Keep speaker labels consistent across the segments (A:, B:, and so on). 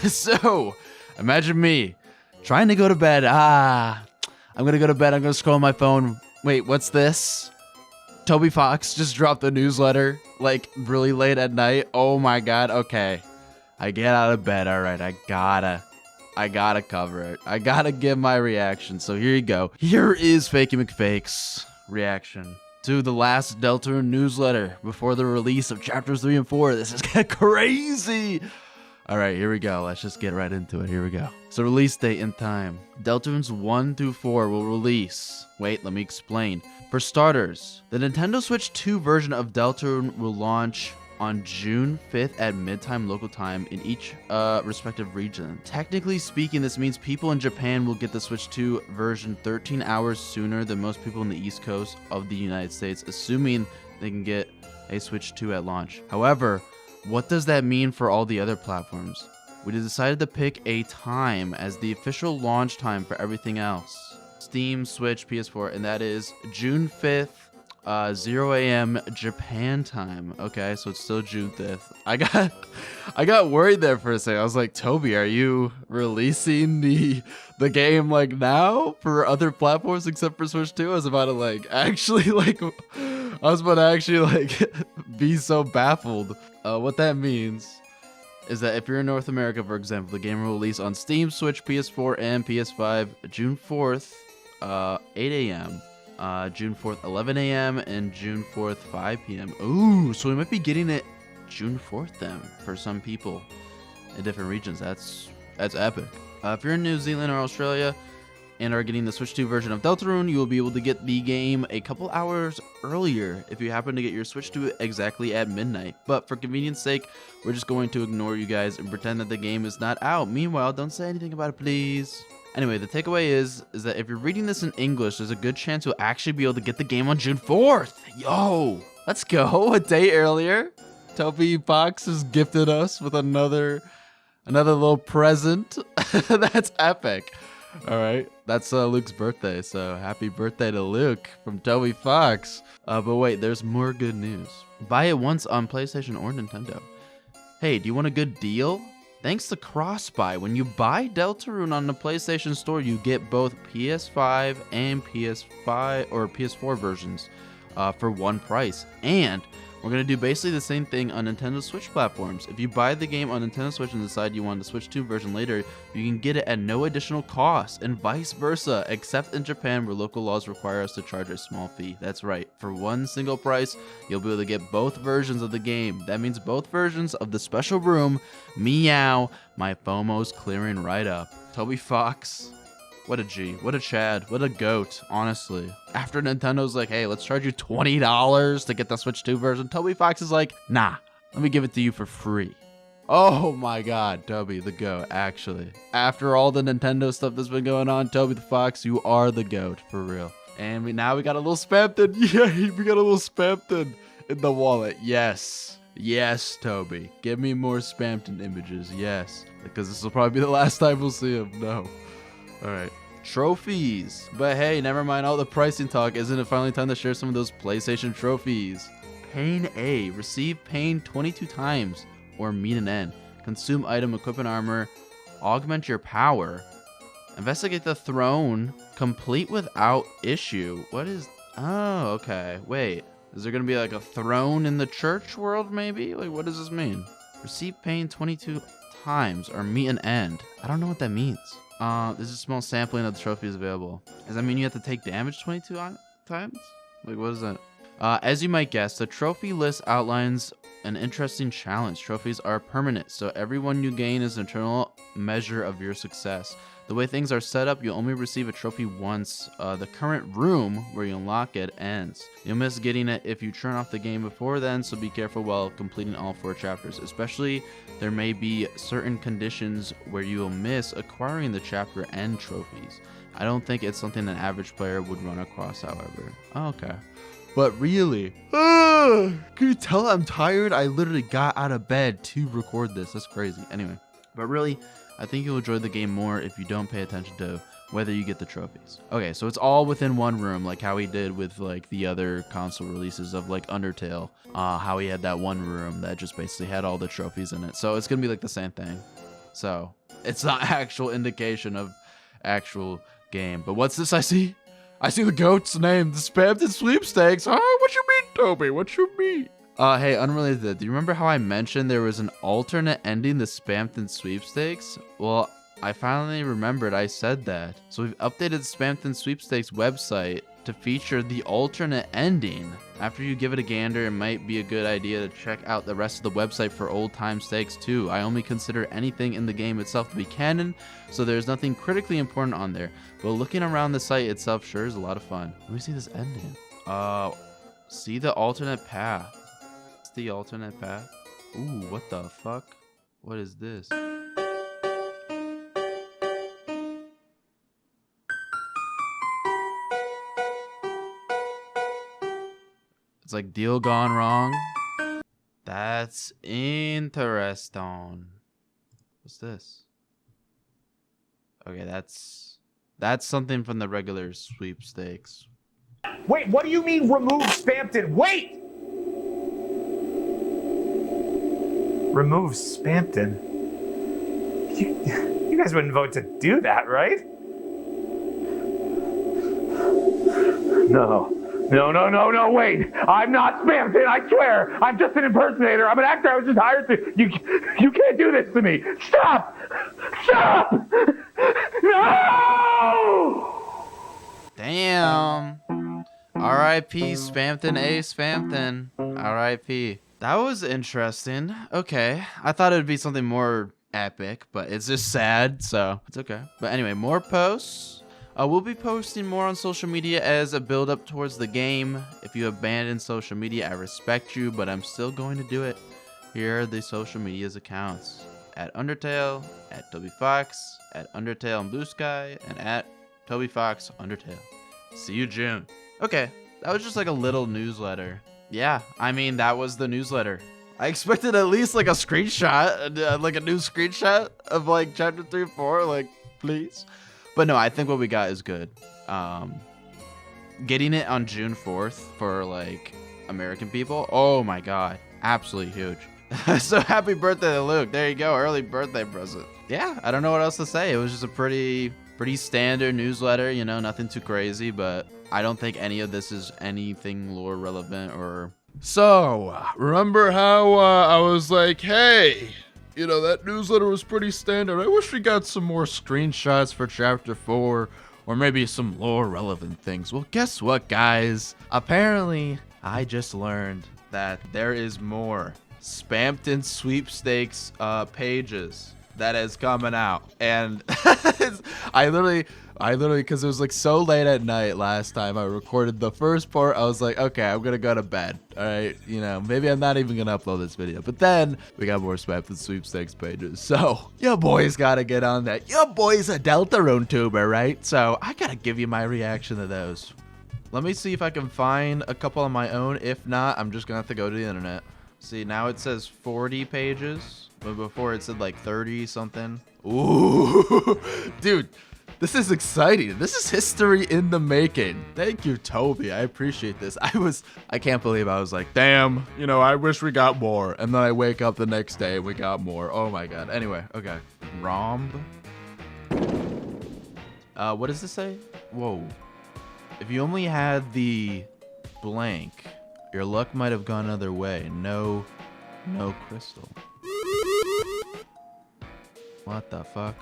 A: So, imagine me trying to go to bed. I'm gonna go to bed. I'm gonna scroll my phone. Wait, what's this? Toby Fox just dropped a newsletter like really late at night. Oh my god. Okay, I get out of bed. All right, I gotta cover it. I gotta give my reaction. So here you go. Here is FakeymcFake's reaction to the last Deltarune newsletter before the release of chapters 3 and 4. This is crazy. All right, here we go. Let's just get right into it. Here we go. So release date and time. Deltarunes 1 through 4 will release. Wait, let me explain. For starters, the Nintendo Switch 2 version of Deltarune will launch on June 5th at midtime local time in each respective region. Technically speaking, this means people in Japan will get the Switch 2 version 13 hours sooner than most people in the East Coast of the United States, assuming they can get a Switch 2 at launch. However, what does that mean for all the other platforms? We decided to pick a time as the official launch time for everything else. Steam, Switch, PS4, and that is June 5th, 0 a.m. Japan time. Okay, so it's still June 5th. I got worried there for a second. I was like, Toby, are you releasing the game like now for other platforms except for Switch 2? I was about to actually be so baffled. What that means is that if you're in North America, for example, the game will release on Steam, Switch, PS4, and PS5 June 4th, 8 a.m. June 4th, 11 a.m. and June 4th, 5 p.m. Ooh, so we might be getting it June 4th then for some people in different regions. That's epic. If you're in New Zealand or Australia and are getting the Switch 2 version of Deltarune, you will be able to get the game a couple hours earlier if you happen to get your Switch 2 exactly at midnight. But for convenience sake, we're just going to ignore you guys and pretend that the game is not out. Meanwhile, don't say anything about it, please. Anyway, the takeaway is that if you're reading this in English, there's a good chance you'll actually be able to get the game on June 4th. Yo, let's go. A day earlier. Toby Fox has gifted us with another little present. That's epic. All right, that's Luke's birthday, so happy birthday to Luke from Toby Fox. But wait, there's more good news. Buy it once on PlayStation or Nintendo. Hey, do you want a good deal? Thanks to cross-buy, when you buy Deltarune on the PlayStation Store, you get both PS5 and PS5 or PS4 versions for one price. And we're going to do basically the same thing on Nintendo Switch platforms. If you buy the game on Nintendo Switch and decide you want the Switch 2 version later, you can get it at no additional cost, and vice versa, except in Japan where local laws require us to charge a small fee. That's right, for one single price, you'll be able to get both versions of the game. That means both versions of the special room. Meow, my FOMO's clearing right up. Toby Fox. What a G, what a Chad, what a goat, honestly. After Nintendo's like, hey, let's charge you $20 to get the Switch 2 version, Toby Fox is like, nah, let me give it to you for free. Oh my god, Toby the goat, actually. After all the Nintendo stuff that's been going on, Toby the Fox, you are the goat, for real. And now we got a little Spamton, yay, we got a little Spamton in the wallet, yes. Yes, Toby, give me more Spamton images, yes. Because this will probably be the last time we'll see him, no. Alright, trophies. But hey, never mind all the pricing talk. Isn't it finally time to share some of those PlayStation trophies? Pain A. Receive pain 22 times or meet an end. Consume item, equipment, armor. Augment your power. Investigate the throne. Complete without issue. What is... Oh, okay. Wait. Is there going to be like a throne in the church world maybe? Like, what does this mean? Receive pain 22 times or meet an end. I don't know what that means. There's a small sampling of the trophies available. Does that mean you have to take damage 22 times? Like, what is that? As you might guess, the trophy list outlines an interesting challenge. Trophies are permanent, so every one you gain is an eternal measure of your success. The way things are set up, you'll only receive a trophy once the current room where you unlock it ends. You'll miss getting it if you turn off the game before then, so be careful while completing all 4 chapters. Especially, there may be certain conditions where you will miss acquiring the chapter end trophies. I don't think it's something an average player would run across, however. Oh, okay. But really, can you tell I'm tired? I literally got out of bed to record this. That's crazy. Anyway, but really, I think you'll enjoy the game more if you don't pay attention to whether you get the trophies. Okay, so it's all within one room, like how he did with like the other console releases of like Undertale. How he had that one room that just basically had all the trophies in it. So it's gonna be like the same thing. So it's not actual indication of actual game. But what's this I see? I see the goat's name, the Spamton Sweepstakes. Huh? What you mean, Toby? What you mean? Hey, unrelated. Do you remember how I mentioned there was an alternate ending to Spamton Sweepstakes? Well, I finally remembered I said that. So we've updated the Spamton Sweepstakes website to feature the alternate ending. After you give it a gander, it might be a good idea to check out the rest of the website for old time stakes too. I only consider anything in the game itself to be canon, so there's nothing critically important on there. But looking around the site itself sure is a lot of fun. Let me see this ending. See the alternate path. It's the alternate path. Ooh, what the fuck? What is this? It's like deal gone wrong. That's interesting. What's this? Okay, that's something from the regular sweepstakes.
B: Wait, what do you mean remove Spamton? Wait! Remove Spamton? You guys wouldn't vote to do that, right? No. No, wait. I'm not Spamton, I swear. I'm just an impersonator. I'm an actor. I was just hired to... You can't do this to me. Stop! Stop! No!
A: Damn. R.I.P. Spamton A. Spamton. R.I.P. That was interesting. Okay. I thought it would be something more epic, but it's just sad, so it's okay. But anyway, more posts. We'll be posting more on social media as a build up towards the game. If you abandon social media, I respect you, but I'm still going to do it. Here are the social media's accounts. At Undertale, at Toby Fox, at Undertale and Blue Sky, and at Toby Fox Undertale. See you June. Okay, that was just like a little newsletter. Yeah, I mean, that was the newsletter. I expected at least like a screenshot, like a new screenshot of like chapter 3 or 4, like please. But no, I think what we got is good. Getting it on June 4th for like American people. Oh my God, absolutely huge. So happy birthday to Luke. There you go, early birthday present. Yeah, I don't know what else to say. It was just a pretty standard newsletter, you know, nothing too crazy, but I don't think any of this is anything lore relevant or...
C: So, remember how I was like, hey, you know, that newsletter was pretty standard. I wish we got some more screenshots for chapter 4 or maybe some lore relevant things. Well, guess what, guys? Apparently, I just learned that there is more Spamton Sweepstakes pages that is coming out. And I literally, because it was like so late at night last time I recorded the first part, I was like, okay, I'm gonna go to bed. All right, you know, maybe I'm not even gonna upload this video. But then we got more Spamton Sweepstakes pages. So your boy's gotta get on that. Your boy's a Deltarune tuber, right? So I gotta give you my reaction to those. Let me see if I can find a couple on my own. If not, I'm just gonna have to go to the internet. See, now it says 40 pages, but before it said like 30 something. Ooh, dude, this is exciting. This is history in the making. Thank you, Toby. I appreciate this. I can't believe I was like, damn, you know, I wish we got more. And then I wake up the next day and we got more. Oh my God. Anyway, okay. Rhomb. What does this say? Whoa. If you only had the blank, your luck might have gone another way. No crystal. What the fuck?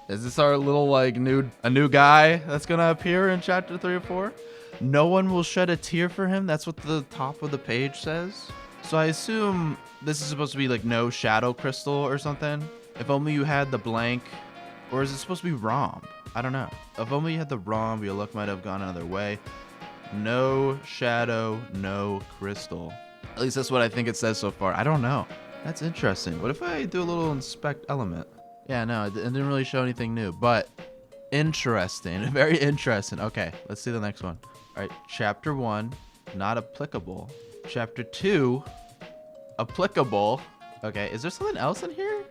C: Is this our little like a new guy that's gonna appear in chapter 3 or 4? No one will shed a tear for him. That's what the top of the page says. So I assume this is supposed to be like no shadow crystal or something. If only you had the blank, or is it supposed to be rhomb? I don't know. If only you had the rhomb, your luck might have gone another way. No shadow, no crystal. At least that's what I think it says so far. I don't know. That's interesting. What if I do a little inspect element? Yeah, no, it didn't really show anything new, but interesting. Very interesting. Okay, let's see the next one. All right, chapter 1, not applicable. Chapter 2, applicable. Okay, is there something else in here?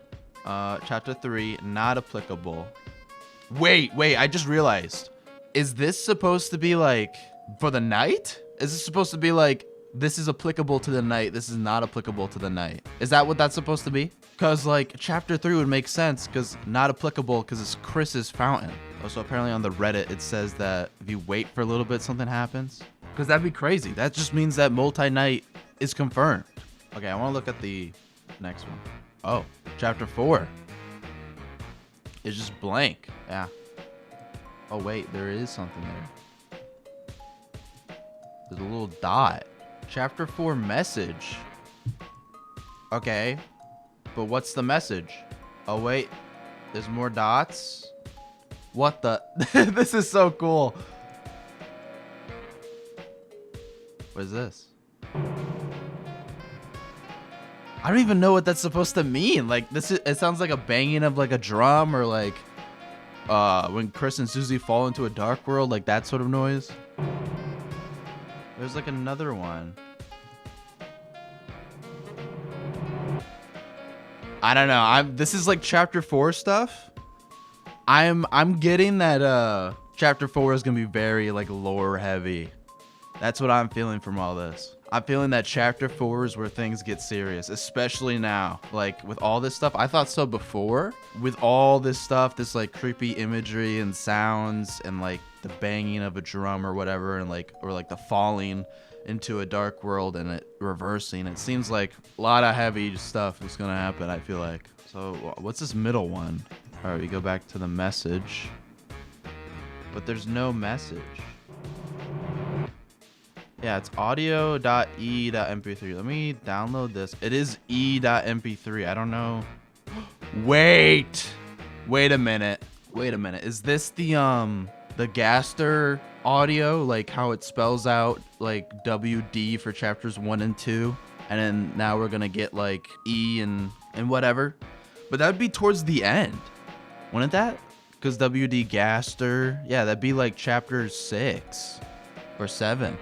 C: Chapter 3, not applicable. Wait, I just realized. Is this supposed to be like for the night? Is this supposed to be like
A: this is applicable to the night. This is not applicable to the night. Is that what that's supposed to be? Because like chapter 3 would make sense because not applicable because it's Chris's fountain. Also, apparently on the Reddit, it says that if you wait for a little bit, something happens. Because that'd be crazy. That just means that multi-night is confirmed. Okay, I want to look at the next one. Oh, chapter 4. It's just blank. Yeah. Oh, wait, there is something there. There's a little dot. Chapter 4 message. Okay. But what's the message? Oh, wait. There's more dots. What the? This is so cool. What is this? I don't even know what that's supposed to mean. Like this is, it sounds like a banging of like a drum or like when Chris and Susie fall into a dark world, like that sort of noise. There's like another one. I don't know. This is like chapter 4 stuff. I'm getting that chapter 4 is gonna be very like lore heavy. That's what I'm feeling from all this. I'm feeling that chapter 4 is where things get serious, especially now. Like with all this stuff, I thought so before. With all this stuff, this like creepy imagery and sounds and like the banging of a drum or whatever, and like or like the falling into a dark world and it reversing. It seems like a lot of heavy stuff is gonna happen, I feel like. So what's this middle one? All right, we go back to the message, but there's no message. Yeah, it's audio.e.mp3. Let me download this. It is e.mp3. I don't know. Wait a minute. Is this the Gaster audio, like how it spells out like WD for chapters 1 and 2, and then now we're gonna get like E and whatever, but that would be towards the end, wouldn't that? Because WD Gaster, yeah, that'd be like chapter 6 or 7.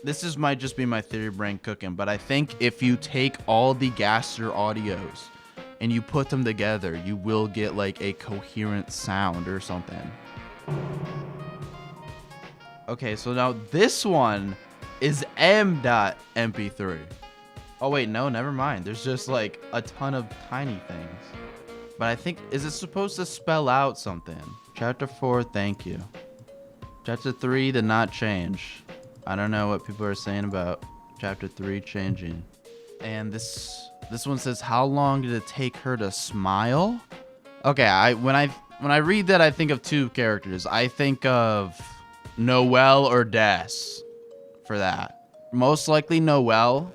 A: This might just be my theory brain cooking, but I think if you take all the Gaster audios and you put them together, you will get like a coherent sound or something. Okay, so now this one is m.mp3. Oh wait, no, never mind. There's just like a ton of tiny things. But I think, is it supposed to spell out something? Chapter 4, thank you. Chapter 3 did not change. I don't know what people are saying about chapter 3 changing. And this one says, how long did it take her to smile? Okay, when I read that, I think of two characters. I think of Noelle or Des for that. Most likely Noelle,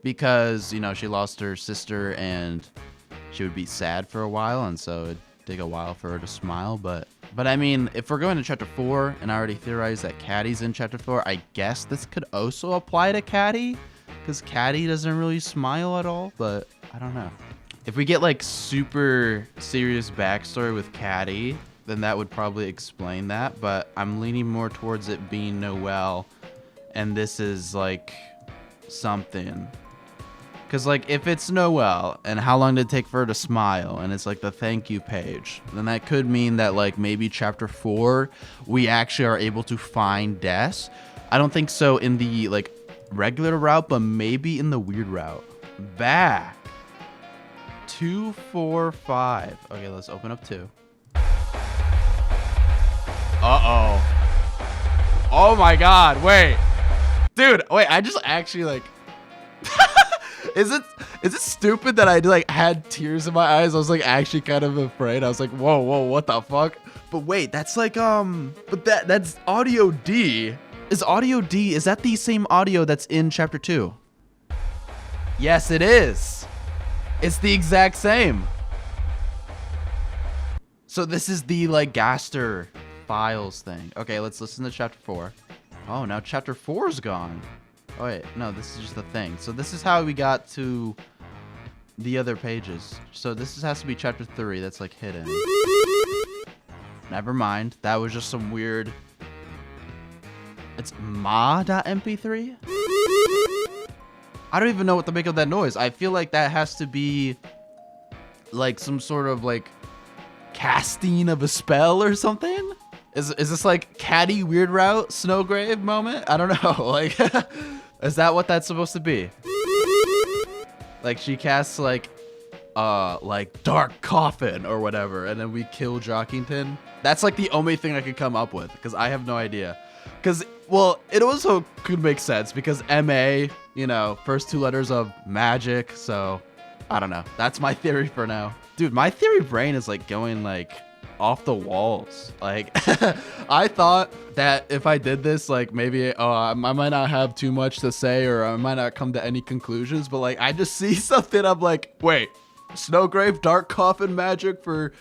A: because, you know, she lost her sister and she would be sad for a while, and so it'd take a while for her to smile. But I mean, if we're going to chapter 4, and I already theorized that Caddy's in chapter 4, I guess this could also apply to Caddy, because Caddy doesn't really smile at all, but I don't know. If we get like super serious backstory with Caddy, then that would probably explain that, but I'm leaning more towards it being Noelle, and this is like something. Because like if it's Noelle and how long did it take for her to smile, and it's like the thank you page, then that could mean that like maybe chapter 4 we actually are able to find Des. I don't think so in the like regular route, but maybe in the weird route. Back 2, 4, 5. Okay, let's open up 2. Oh my god, wait. Dude, wait, I just actually like Is it stupid that I like had tears in my eyes? I was like actually kind of afraid. I was like, whoa, what the fuck? But wait, that's like but that's audio D. Is that the same audio that's in chapter 2? Yes, it is. It's the exact same. So this is the like Gaster files thing. Okay, let's listen to chapter 4. Oh, now chapter 4 is gone. Oh wait, no, this is just the thing. So this is how we got to the other pages. So this has to be chapter 3 that's like hidden. Never mind. That was just some weird... It's ma.mp3? I don't even know what to make of that noise. I feel like that has to be like some sort of like casting of a spell or something. Is this like Caddy Weird Route Snowgrave moment? I don't know. Like Is that what that's supposed to be? Like she casts like Dark Coffin or whatever, and then we kill Jockington. That's like the only thing I could come up with, because I have no idea. Because, well, it also could make sense because MA, you know, first 2 letters of magic. So I don't know. That's my theory for now. Dude, my theory brain is like going like off the walls. Like I thought that if I did this, like maybe I might not have too much to say, or I might not come to any conclusions, but like I just see something, I'm like, wait, Snowgrave, Dark Coffin magic for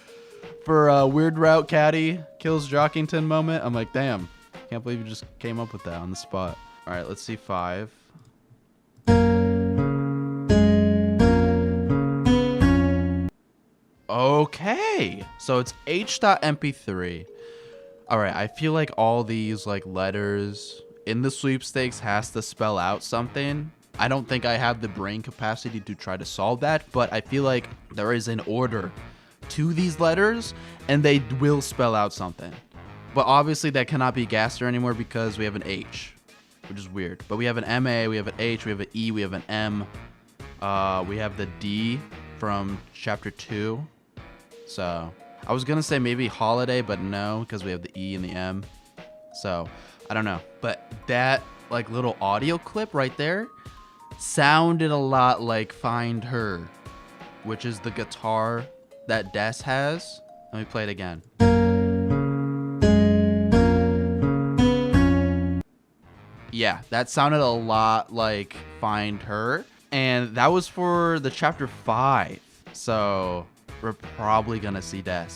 A: Weird Route Caddy kills Jockington moment. I'm like, damn, can't believe you just came up with that on the spot. All right, let's see 5. Okay, so it's h.mp3. All right, I feel like all these like letters in the sweepstakes has to spell out something. I don't think I have the brain capacity to try to solve that, but I feel like there is an order to these letters and they will spell out something. But obviously that cannot be Gaster anymore because we have an H, which is weird. But we have an MA, we have an H, we have an E, we have an M. We have the D from chapter 2. So I was gonna say maybe holiday, but no, because we have the E and the M. So I don't know. But that like little audio clip right there sounded a lot like Find Her, which is the guitar that Des has. Let me play it again. Yeah, that sounded a lot like Find Her. And that was for the chapter 5. So we're probably gonna see Des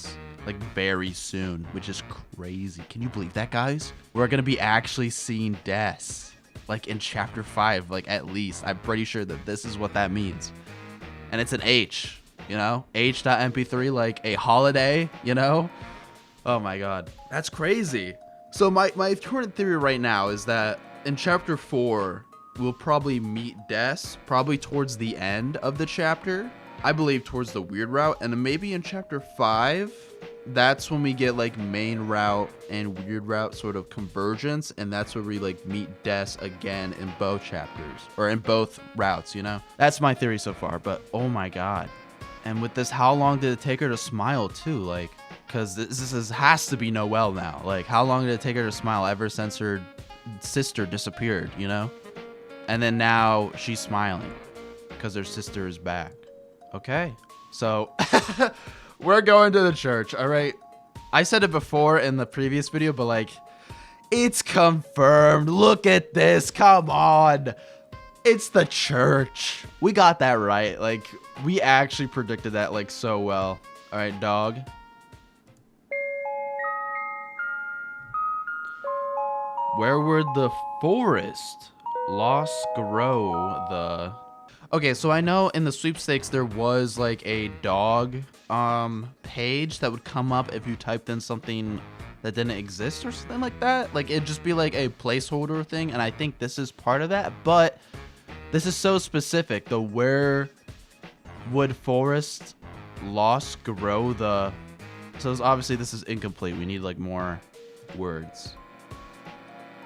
A: like very soon, which is crazy. Can you believe that, guys? We're gonna be actually seeing Des like in chapter 5, like at least. I'm pretty sure that this is what that means. And it's an H, you know? H.mp3, like a holiday, you know? Oh my god. That's crazy. So my current theory right now is that in chapter 4, we'll probably meet Des, probably towards the end of the chapter. I believe towards the weird route. And then maybe in chapter 5, that's when we get like main route and weird route sort of convergence, and that's where we like meet Des again in both chapters, or in both routes, you know? That's my theory so far, but oh my god. And with this, how long did it take her to smile too? Like, because this has to be Noelle now. Like, how long did it take her to smile ever since her sister disappeared, you know? And then now she's smiling because her sister is back. Okay, so we're going to the church, all right? I said it before in the previous video, but like, it's confirmed. Look at this, come on. It's the church. We got that right. Like, we actually predicted that like so well. All right, dog. Where would the forest lost grow the... Okay, so I know in the sweepstakes there was like a dog page that would come up if you typed in something that didn't exist or something like that. Like it'd just be like a placeholder thing, and I think this is part of that, but this is so specific. The where would forest lost grow the... So obviously this is incomplete. We need like more words.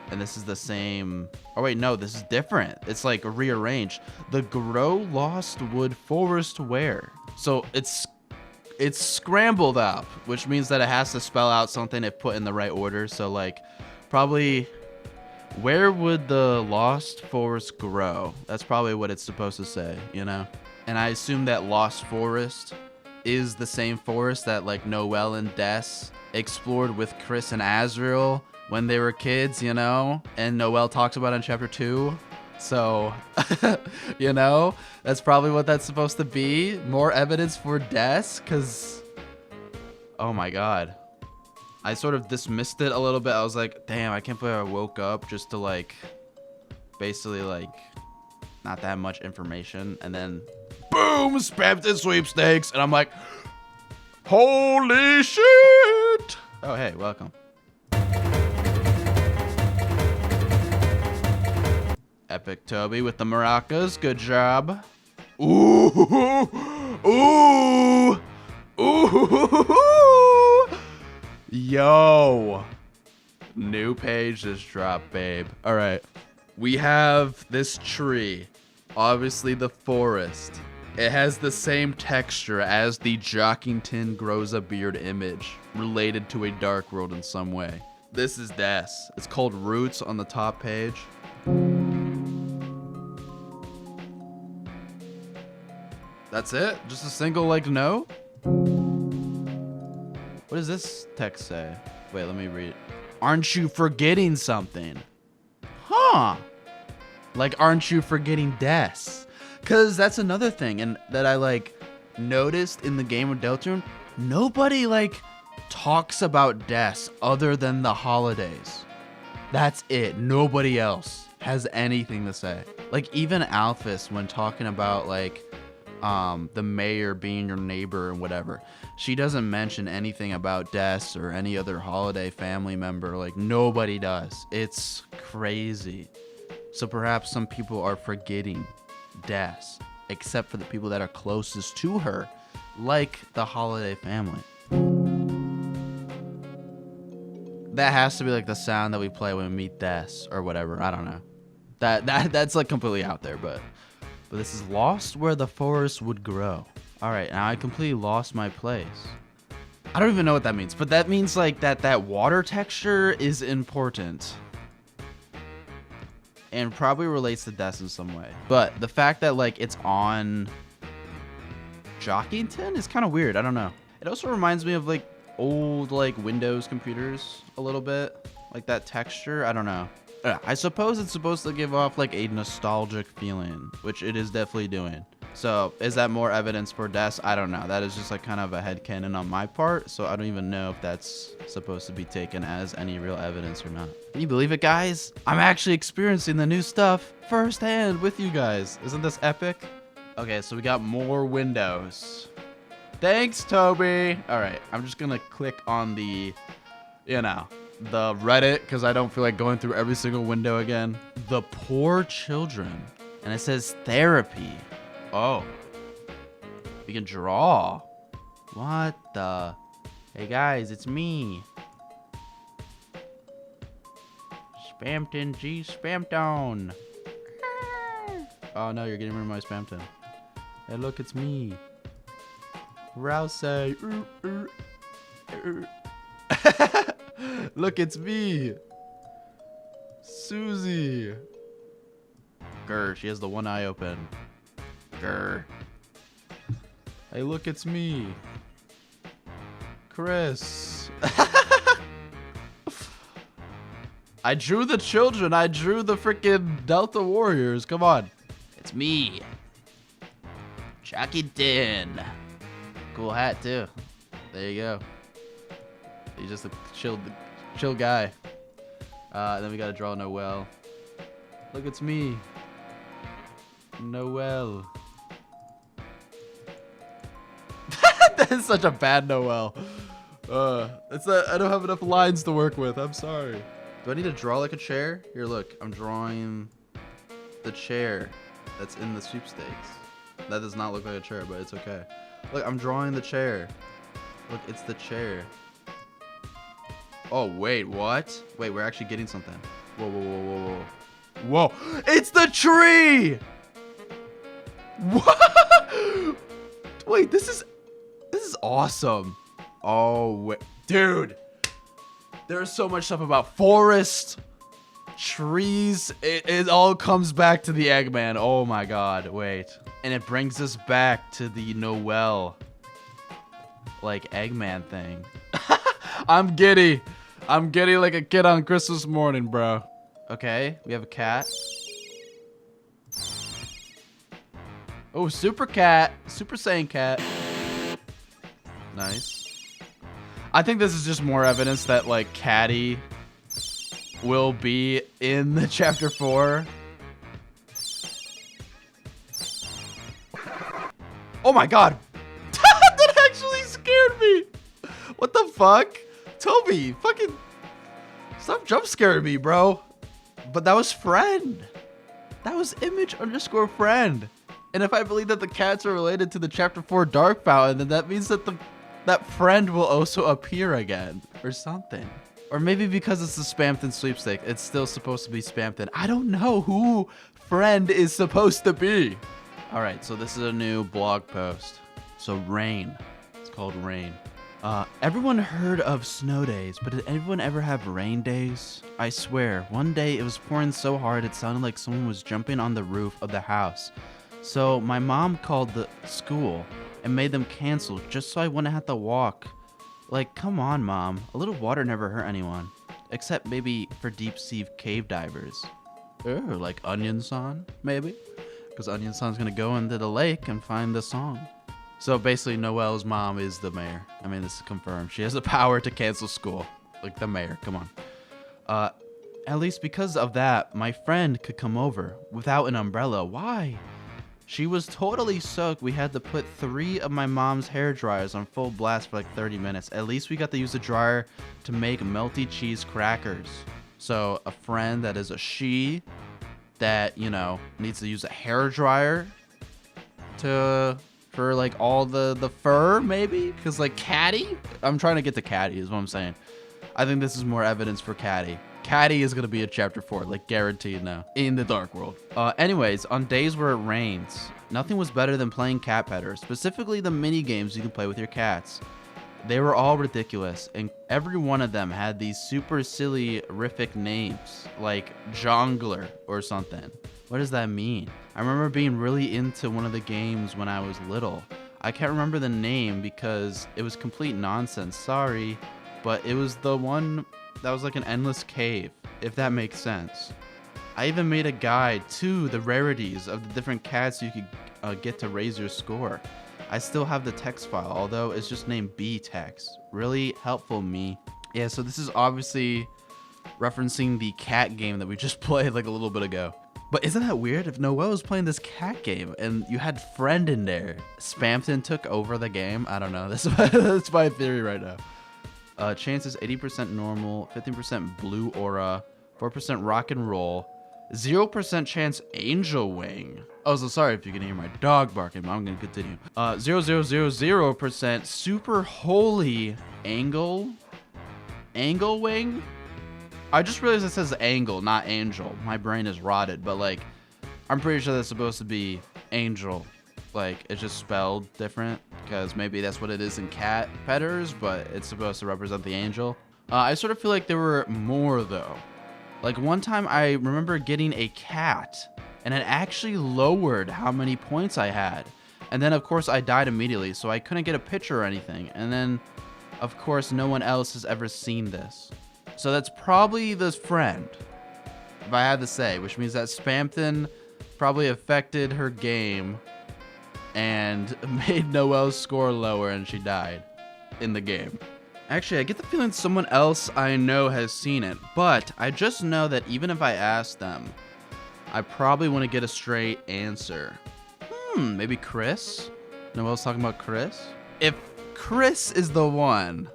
A: And this is the same... Oh, wait, no, this is different. It's like rearranged. The grow lost wood forest where? So it's scrambled up, which means that it has to spell out something if put in the right order. So like probably where would the lost forest grow? That's probably what it's supposed to say, you know? And I assume that lost forest is the same forest that like Noelle and Des explored with Chris and Azriel when they were kids, you know, and Noelle talks about it in chapter 2. So, you know, that's probably what that's supposed to be. More evidence for Des, because, oh my god. I sort of dismissed it a little bit. I was like, damn, I can't believe I woke up just to like, basically like, not that much information. And then, boom, Spamton Sweepstakes. And I'm like, holy shit. Oh, hey, welcome. Epic Toby with the maracas. Good job. Ooh. Ooh. Ooh. Yo. New page just dropped, babe. All right. We have this tree, obviously the forest. It has the same texture as the Jockington Grows a Beard image, related to a dark world in some way. This is Des. It's called Roots on the top page. That's it? Just a single like no? What does this text say? Wait, let me read. Aren't you forgetting something? Huh. Like, aren't you forgetting Des? Because that's another thing and that I like noticed in the game of Deltarune. Nobody like talks about Des other than the holidays. That's it. Nobody else has anything to say. Like even Alphys, when talking about like the mayor being your neighbor and whatever, she doesn't mention anything about Des or any other holiday family member. Like nobody does. It's crazy. So perhaps some people are forgetting Des, except for the people that are closest to her, like the holiday family. That has to be like the sound that we play when we meet Des or whatever. I don't know. That's like completely out there, but this is lost where the forest would grow. All right, now I completely lost my place. I don't even know what that means, but that means like that water texture is important. And probably relates to Des in some way. But the fact that like it's on Jockington is kind of weird. I don't know. It also reminds me of like old like Windows computers a little bit. Like that texture. I don't know. I suppose it's supposed to give off like a nostalgic feeling, which it is definitely doing. So is that more evidence for Des? I don't know. That is just like kind of a headcanon on my part. So I don't even know if that's supposed to be taken as any real evidence or not. Can you believe it, guys? I'm actually experiencing the new stuff firsthand with you guys. Isn't this epic? Okay, so we got more windows. Thanks, Toby. All right, I'm just gonna click on the, the Reddit because I don't feel like going through every single window again. The poor children. And it says therapy. Oh, we can draw. What the? Hey guys, it's me. Spamton G Spamton. Oh no, you're getting rid of my Spamton. Hey look, it's me. Rouse. Look, it's me. Susie. Grr, she has the one eye open. Grr. Hey, look, it's me. Chris. I drew the children. I drew the freaking Delta Warriors. Come on. It's me. Jockington. Cool hat, too. There you go. He's just a chill guy. Then we gotta draw Noel. Look, it's me. Noel. That is such a bad Noel. I don't have enough lines to work with. I'm sorry. Do I need to draw like a chair? Here, look. I'm drawing the chair that's in the sweepstakes. That does not look like a chair, but it's okay. Look, I'm drawing the chair. Look, it's the chair. Oh, wait, what? Wait, we're actually getting something. Whoa, whoa, whoa, whoa, whoa. Whoa, it's the tree! What? Wait, this is awesome. Oh, wait. Dude. There's so much stuff about forest, trees. It all comes back to the Eggman. Oh my god, wait. And it brings us back to the Noel, like, Eggman thing. I'm giddy. I'm giddy like a kid on Christmas morning, bro. Okay, we have a cat. Oh, Super Cat. Super Saiyan Cat. Nice. I think this is just more evidence that, like, Catty will be in the Chapter 4. Oh my god. That actually scared me. What the fuck? Toby, fucking stop jump scaring me, bro. But that was friend. That was image_friend. And if I believe that the cats are related to the Chapter 4 Dark Fountain, then that means that that friend will also appear again or something. Or maybe because it's the Spamton Sweepstake, it's still supposed to be Spamton. I don't know who friend is supposed to be. All right, so this is a new blog post. So rain, it's called rain. Everyone heard of snow days, but did anyone ever have rain days? I swear, one day it was pouring so hard it sounded like someone was jumping on the roof of the house. So my mom called the school and made them cancel just so I wouldn't have to walk. Like, come on, Mom. A little water never hurt anyone. Except maybe for deep-sea cave divers. Ooh, like Onion-san, maybe? Because Onion-san's gonna go into the lake and find the song. So basically, Noelle's mom is the mayor. I mean, this is confirmed. She has the power to cancel school. Like the mayor, come on. At least because of that, my friend could come over without an umbrella. Why? She was totally soaked. We had to put 3 of my mom's hair dryers on full blast for like 30 minutes. At least we got to use the dryer to make melty cheese crackers. So a friend that is a she that, you know, needs to use a hair dryer for like all the fur, maybe? Because like Caddy? I'm trying to get to Caddy is what I'm saying. I think this is more evidence for Caddy. Caddy is going to be a chapter 4, like guaranteed now, in the Dark World. Anyways, on days where it rains, nothing was better than playing cat petter, specifically the mini games you can play with your cats. They were all ridiculous, and every one of them had these super silly, horrific names, like Jongler or something. What does that mean? I remember being really into one of the games when I was little. I can't remember the name because it was complete nonsense, sorry, but it was the one that was like an endless cave, if that makes sense. I even made a guide to the rarities of the different cats you could get to raise your score. I still have the text file, although it's just named B-text. Really helpful, me. Yeah, so this is obviously referencing the cat game that we just played like a little bit ago. But isn't that weird? If Noelle was playing this cat game and you had friend in there, Spamton took over the game? I don't know. That's my theory right now. Chances 80% normal, 15% blue aura, 4% rock and roll, 0% chance angel wing. Oh, so sorry if you can hear my dog barking, but I'm gonna continue. 0.000% super holy angle wing. I just realized it says angle, not angel. My brain is rotted, but like, I'm pretty sure that's supposed to be angel. Like, it's just spelled different because maybe that's what it is in cat petters, but it's supposed to represent the angel. I sort of feel like there were more though. Like one time I remember getting a cat and it actually lowered how many points I had. And then of course I died immediately, so I couldn't get a picture or anything. And then of course no one else has ever seen this. So that's probably this friend, if I had to say, which means that Spamton probably affected her game and made Noelle's score lower and she died in the game. Actually, I get the feeling someone else I know has seen it, but I just know that even if I ask them, I probably want to get a straight answer. Maybe Chris? Noelle's talking about Chris? If Chris is the one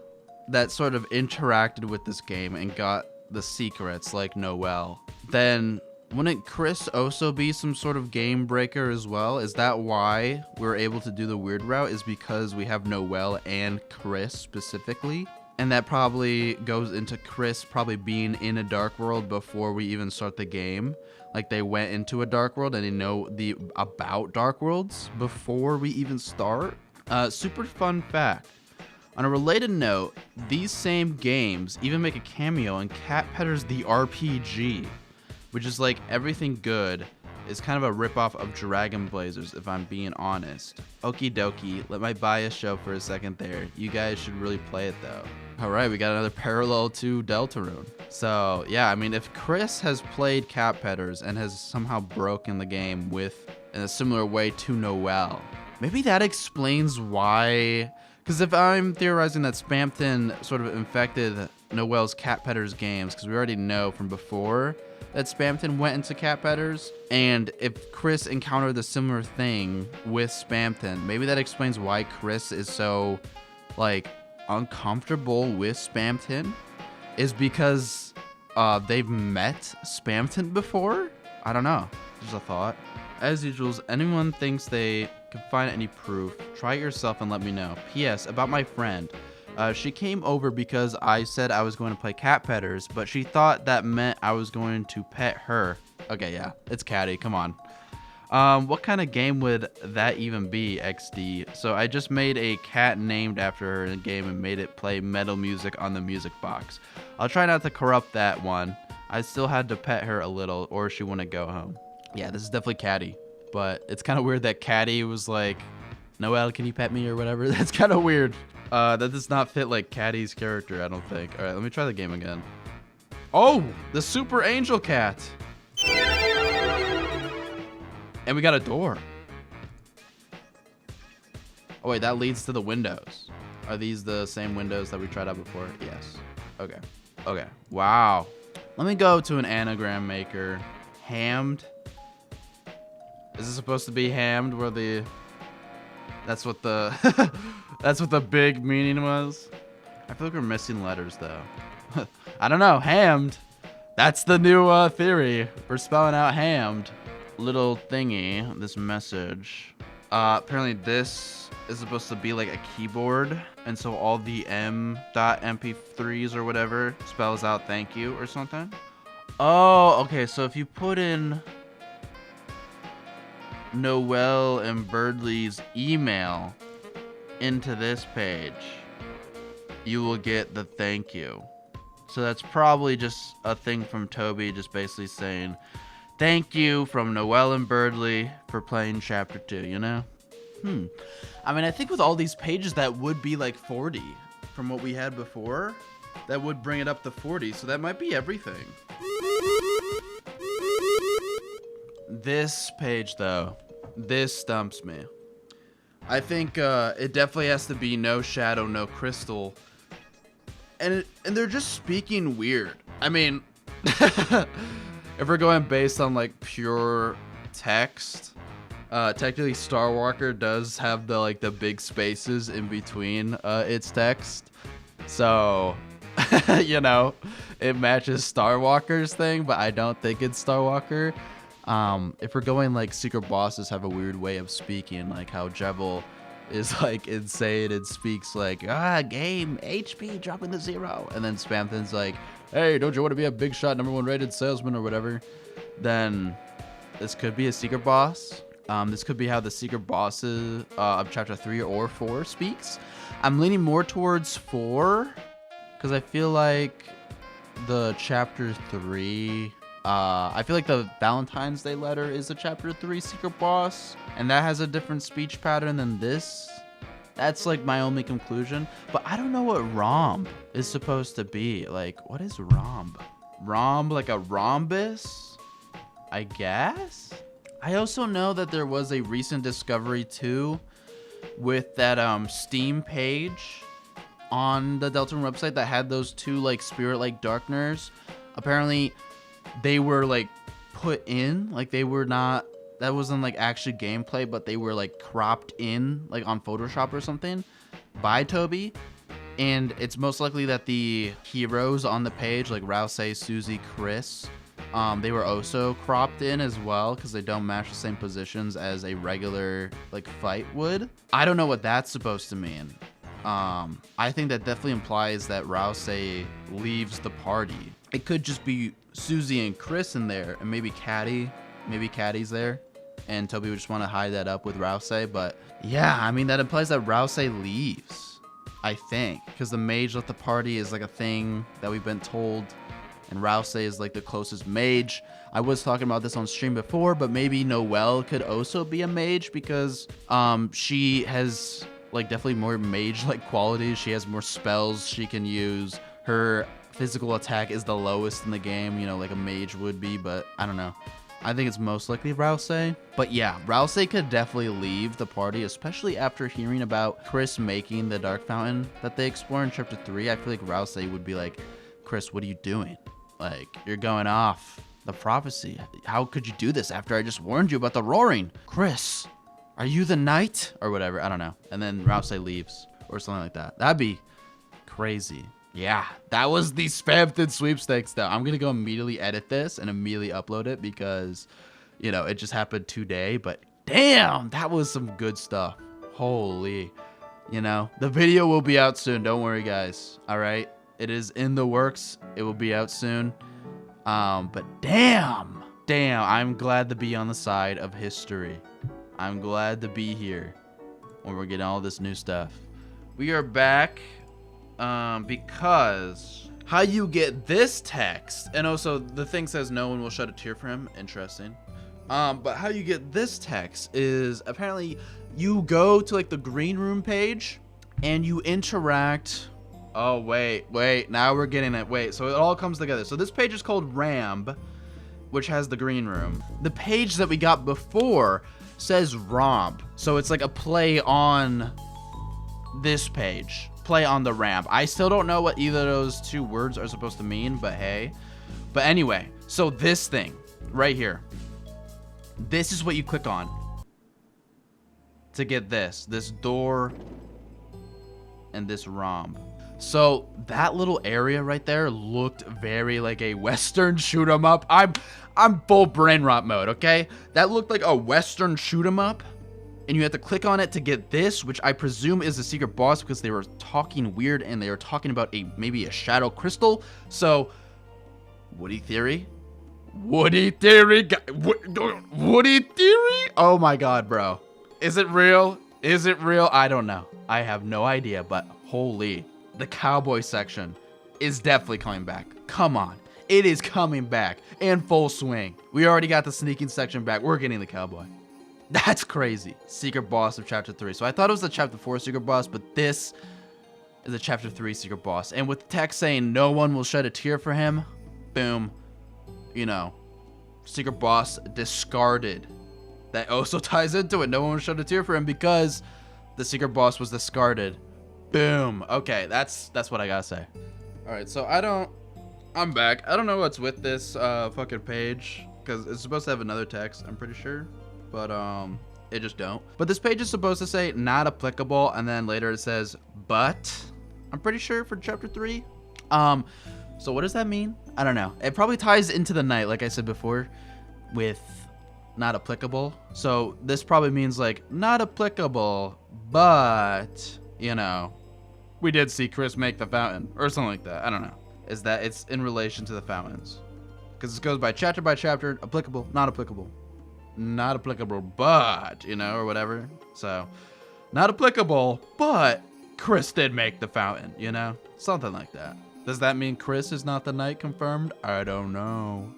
A: that sort of interacted with this game and got the secrets like Noelle, then wouldn't Chris also be some sort of game breaker as well? Is that why we're able to do the weird route, is because we have Noelle and Chris specifically? And that probably goes into Chris probably being in a dark world before we even start the game. Like they went into a dark world and they know about dark worlds before we even start. Super fun fact. On a related note, these same games even make a cameo in Cat Petters the RPG, which is like everything good is kind of a ripoff of Dragon Blazers, if I'm being honest. Okie dokie, let my bias show for a second there. You guys should really play it though. All right, we got another parallel to Deltarune. So yeah, I mean, if Chris has played Cat Petters and has somehow broken the game in a similar way to Noelle, maybe that explains why. Because if I'm theorizing that Spamton sort of infected Noelle's Cat Petters games, because we already know from before that Spamton went into Cat Petters, and if Chris encountered a similar thing with Spamton, maybe that explains why Chris is so, like, uncomfortable with Spamton, is because they've met Spamton before? I don't know. Just a thought. As usual, anyone thinks they can find any proof, try it yourself and let me know. P.S. About my friend. She came over because I said I was going to play cat petters, but she thought that meant I was going to pet her. Okay, yeah, it's Catty. Come on. What kind of game would that even be, XD? So I just made a cat named after her in a game and made it play metal music on the music box. I'll try not to corrupt that one. I still had to pet her a little, or she wouldn't go home. Yeah, this is definitely Catty, but it's kind of weird that Catty was like, Noelle, can you pet me or whatever? That's kind of weird. That does not fit like Catty's character, I don't think. All right, let me try the game again. Oh, the Super Angel Cat. And we got a door. Oh wait, that leads to the windows. Are these the same windows that we tried out before? Yes. Okay. Okay. Wow. Let me go to an anagram maker. Hammed. Is this supposed to be hammed where the... That's what the... That's what the big meaning was? I feel like we're missing letters though. I don't know. Hammed. That's the new theory. We're spelling out hammed. Little thingy, this message. Apparently this is supposed to be like a keyboard, and so all the m.mp3s or whatever spells out thank you or something. Oh, okay, so if you put in Noelle and Birdley's email into this page, you will get the thank you. So that's probably just a thing from Toby, just basically saying thank you from Noelle and Birdley for playing chapter 2, you know? I mean, I think with all these pages, that would be like 40 from what we had before. That would bring it up to 40, so that might be everything. This page, though, this stumps me. I think it definitely has to be no shadow, no crystal. And they're just speaking weird. I mean... If we're going based on like pure text, technically Star Walker does have the big spaces in between its text, so you know it matches Star Walker's thing, but I don't think it's Star Walker. If we're going like secret bosses have a weird way of speaking, like how Jebel is like insane and speaks like game HP dropping to 0, and then Spamton's like, hey, don't you want to be a big shot #1 rated salesman or whatever? Then this could be a secret boss. This could be how the secret bosses of chapter 3 or 4 speaks. I'm leaning more towards 4 because I feel like the chapter 3 I feel like the Valentine's Day letter is the chapter 3 secret boss, and that has a different speech pattern than this. That's like my only conclusion, but I don't know what rhomb is supposed to be. Like, what is rhomb? Rhomb, like a rhombus, I guess? I also know that there was a recent discovery too with that Steam page on the Deltarune website that had those 2 like spirit like darkeners. Apparently they were like put in, like they were not, that wasn't like actually gameplay, but they were like cropped in like on Photoshop or something by Toby. And it's most likely that the heroes on the page, like Rouse, Susie, Chris, they were also cropped in as well because they don't match the same positions as a regular like fight would. I don't know what that's supposed to mean. I think that definitely implies that Rouse leaves the party. It could just be Susie and Chris in there, and maybe Catty. Maybe Catty's there, and Toby would just want to hide that up with Rouse. But yeah, I mean, that implies that Rouse leaves, I think, because the mage left the party is like a thing that we've been told, and Rouse is like the closest mage. I was talking about this on stream before, but maybe Noelle could also be a mage because she has like definitely more mage-like qualities. She has more spells she can use. Her physical attack is the lowest in the game, you know, like a mage would be, but I don't know. I think it's most likely Rouse. But yeah, Rouse could definitely leave the party, especially after hearing about Chris making the Dark Fountain that they explore in chapter 3. I feel like Rouse would be like, Chris, what are you doing? Like, you're going off the prophecy. How could you do this after I just warned you about the roaring? Chris, are you the knight? Or whatever, I don't know. And then Rouse leaves or something like that. That'd be crazy. Yeah, that was the Spamton Sweepstakes though. I'm gonna go immediately edit this and immediately upload it because, you know, it just happened today. But damn, that was some good stuff. Holy. You know, the video will be out soon. Don't worry, guys. All right. It is in the works. It will be out soon. But damn, I'm glad to be on the side of history. I'm glad to be here when we're getting all this new stuff. We are back because how you get this text, and also the thing says no one will shed a tear for him. Interesting. But how you get this text is apparently you go to like the green room page and you interact. Oh, wait. Now we're getting it. Wait, so it all comes together. So this page is called Ramb, which has the green room. The page that we got before says Romp. So it's like a play on this page. Play on the ramp. I still don't know what either of those two words are supposed to mean, but hey. But anyway, so this thing right here. This is what you click on to get this door and this romp. So that little area right there looked very like a Western shoot 'em up. I'm full brain rot mode, okay? That looked like a Western shoot 'em up, and you have to click on it to get this, which I presume is a secret boss because they were talking weird and they were talking about maybe a shadow crystal. So, Woody Theory? Woody Theory? Woody Theory? Oh my god, bro. Is it real? Is it real? I don't know. I have no idea, but holy. The cowboy section is definitely coming back. Come on. It is coming back in full swing. We already got the sneaking section back. We're getting the cowboy. That's crazy. Secret boss of chapter 3. So I thought it was the chapter 4 secret boss, but this is a chapter 3 secret boss. And with text saying no one will shed a tear for him, boom, you know, secret boss discarded. That also ties into it. No one will shed a tear for him because the secret boss was discarded. Boom. Okay, that's what I gotta say. All right, so I'm back. I don't know what's with this fucking page because it's supposed to have another text, I'm pretty sure, but it just don't. But this page is supposed to say not applicable, and then later it says but. I'm pretty sure for chapter 3. So what does that mean? I don't know. It probably ties into the night, like I said before, with not applicable. So this probably means like not applicable, but you know, we did see Chris make the fountain or something like that. I don't know. Is that it's in relation to the fountains? Because it goes by chapter, applicable, not applicable. Not applicable, but, you know, or whatever. So, not applicable, but Chris did make the fountain, you know? Something like that. Does that mean Chris is not the knight confirmed? I don't know.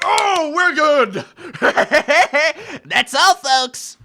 A: Oh, we're good! That's all, folks!